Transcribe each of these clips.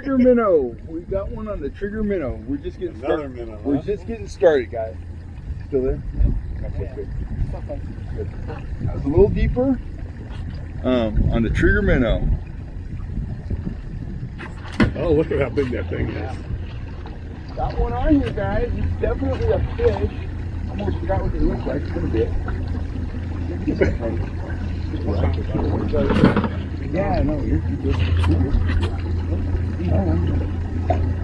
trigger minnow. We got one on the trigger minnow. We're just getting started. Minnow, huh? We're just getting started, guys. Still there? Okay, good. Good. That was a little deeper on the trigger minnow. Oh, look at how big that thing is. Got one on here, guys. It's definitely a fish. I almost forgot what they look like. It's been a bit. Yeah, no, you're too good.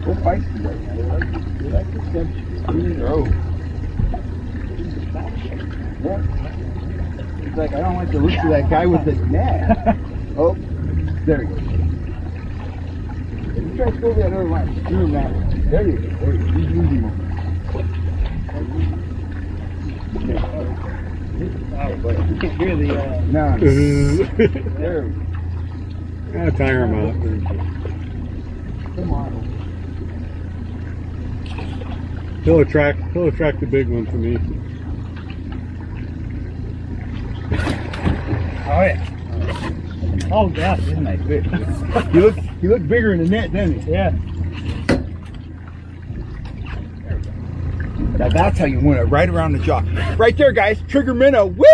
They're feisty right now. They like to step in their own. It's like, I don't like to look to that guy with the net. Oh, there he goes. You try to go that other line. Screw him that way. There you go. There you go. He's losing one. Oh, but you can't hear the, No. There we go. I'll tire him out. Come on. He'll attract the big one for me. oh yeah. Oh gosh, isn't that good? He looked bigger in the net, didn't he? Yeah. Now that's how you win it, right around the jaw. Right there, guys. Trigger minnow. Woo!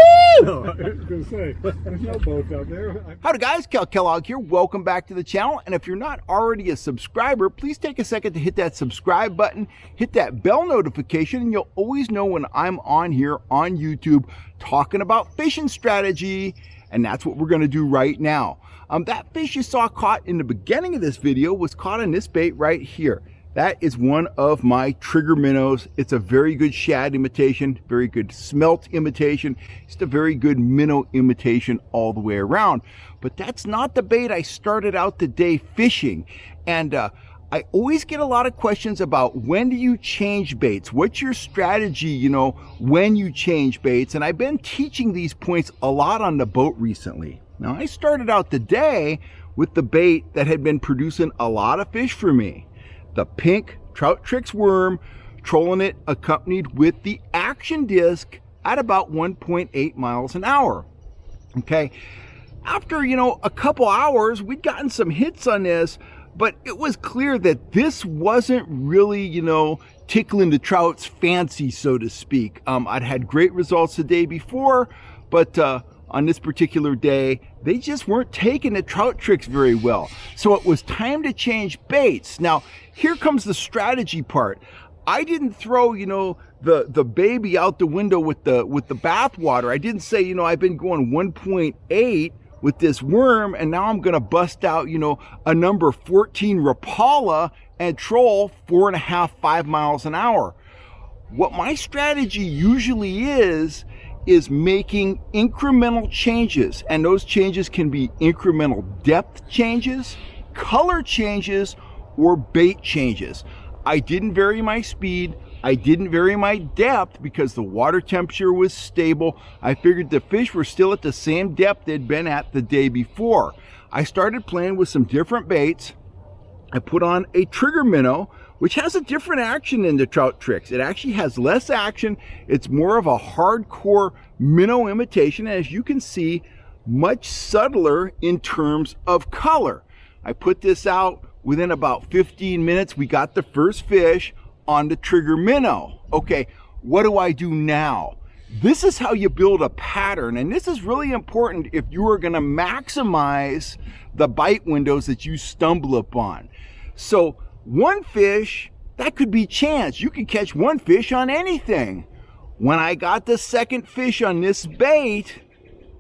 No, I was going to say, there's no boats out there. Howdy guys, Cal Kellogg here. Welcome back to the channel. And if you're not already a subscriber, please take a second to hit that subscribe button, hit that bell notification, and you'll always know when I'm on here on YouTube talking about fishing strategy. And that's what we're going to do right now. That fish you saw caught in the beginning of this video was caught on this bait right here. That is one of my trigger minnows. It's a very good shad imitation, very good smelt imitation. It's a very good minnow imitation all the way around. But that's not the bait I started out the day fishing. And I always get a lot of questions about when do you change baits? What's your strategy, you know, when you change baits? And I've been teaching these points a lot on the boat recently. Now, I started out the day with the bait that had been producing a lot of fish for me. The pink Trout Trix worm, trolling it accompanied with the action disc at about 1.8 miles an hour. Okay, after, you know, a couple hours, we'd gotten some hits on this, but it was clear that this wasn't really, you know, tickling the trout's fancy, so to speak. I'd had great results the day before, but on this particular day, they just weren't taking the Trout Trix very well. So it was time to change baits. Now, here comes the strategy part. I didn't throw, you know, the baby out the window with the bath water. I didn't say, you know, I've been going 1.8 with this worm, and now I'm gonna bust out, you know, a number 14 Rapala and troll 4.5, 5 miles an hour. What my strategy usually is making incremental changes, and those changes can be incremental depth changes, color changes, or bait changes. I didn't vary my speed. I didn't vary my depth because the water temperature was stable. I figured the fish were still at the same depth they'd been at the day before. I started playing with some different baits. I put on a trigger minnow, which has a different action than the Trout Trix. It actually has less action. It's more of a hardcore minnow imitation. And as you can see, much subtler in terms of color. I put this out within about 15 minutes. We got the first fish on the trigger minnow. Okay, what do I do now? This is how you build a pattern. And this is really important if you are gonna maximize the bite windows that you stumble upon. So one fish, that could be chance. You can catch one fish on anything. When I got the second fish on this bait,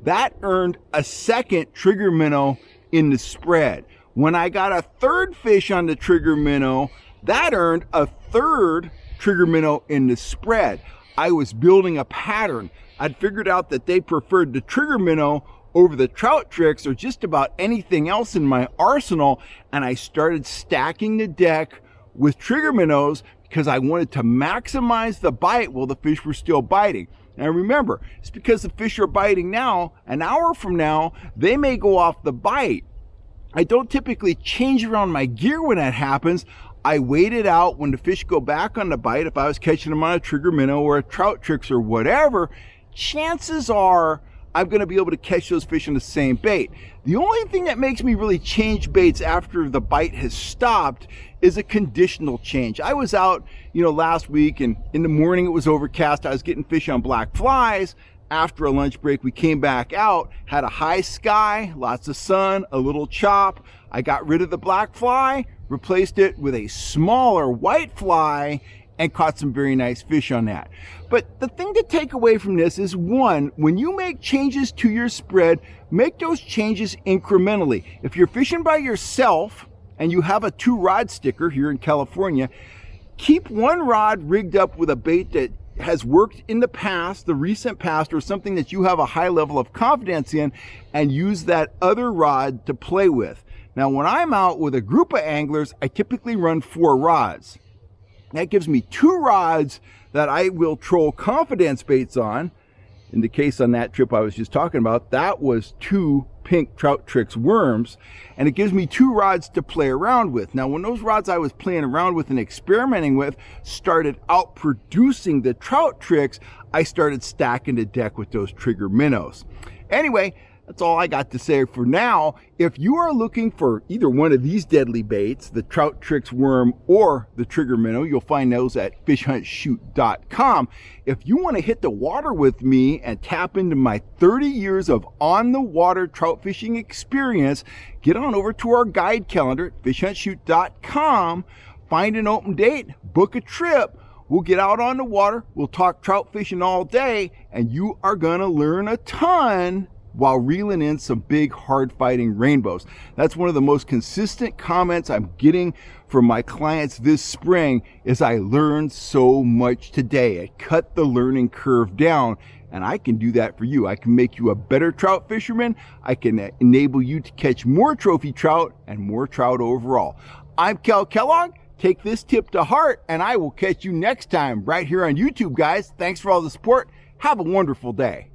that earned a second trigger minnow in the spread. When I got a third fish on the trigger minnow, that earned a third trigger minnow in the spread. I was building a pattern. I'd figured out that they preferred the trigger minnow over the Trout Trix or just about anything else in my arsenal, and I started stacking the deck with trigger minnows because I wanted to maximize the bite while the fish were still biting. Now remember, it's because the fish are biting now. An hour from now, they may go off the bite. I don't typically change around my gear when that happens. I wait it out when the fish go back on the bite. If I was catching them on a trigger minnow or a Trout Trix or whatever, chances are I'm going to be able to catch those fish on the same bait. The only thing that makes me really change baits after the bite has stopped is a conditional change. I was out, last week, and in the morning it was overcast. I was getting fish on black flies. After a lunch break, we came back out, had a high sky, lots of sun, a little chop. I got rid of the black fly, replaced it with a smaller white fly, and caught some very nice fish on that. But the thing to take away from this is, one, when you make changes to your spread, make those changes incrementally. If you're fishing by yourself and you have a 2-rod sticker here in California, keep one rod rigged up with a bait that has worked in the past, the recent past, or something that you have a high level of confidence in, and use that other rod to play with. Now, when I'm out with a group of anglers, I typically run 4 rods. That gives me 2 rods that I will troll confidence baits on. In the case on that trip I was just talking about, that was 2 pink Trout Trix worms, and it gives me 2 rods to play around with. Now, when those rods I was playing around with and experimenting with started out producing the Trout Trix, I started stacking the deck with those trigger minnows. Anyway, that's all I got to say for now. If you are looking for either one of these deadly baits, the Trout Trix worm or the trigger minnow, you'll find those at fishhuntshoot.com. If you want to hit the water with me and tap into my 30 years of on-the-water trout fishing experience, get on over to our guide calendar at fishhuntshoot.com, find an open date, book a trip. We'll get out on the water, we'll talk trout fishing all day, and you are going to learn a ton while reeling in some big hard fighting rainbows. That's one of the most consistent comments I'm getting from my clients this spring is I learned so much today. I cut the learning curve down, and I can do that for you. I can make you a better trout fisherman. I can enable you to catch more trophy trout and more trout overall. I'm Kel Kellogg. Take this tip to heart, and I will catch you next time right here on YouTube, guys. Thanks for all the support. Have a wonderful day.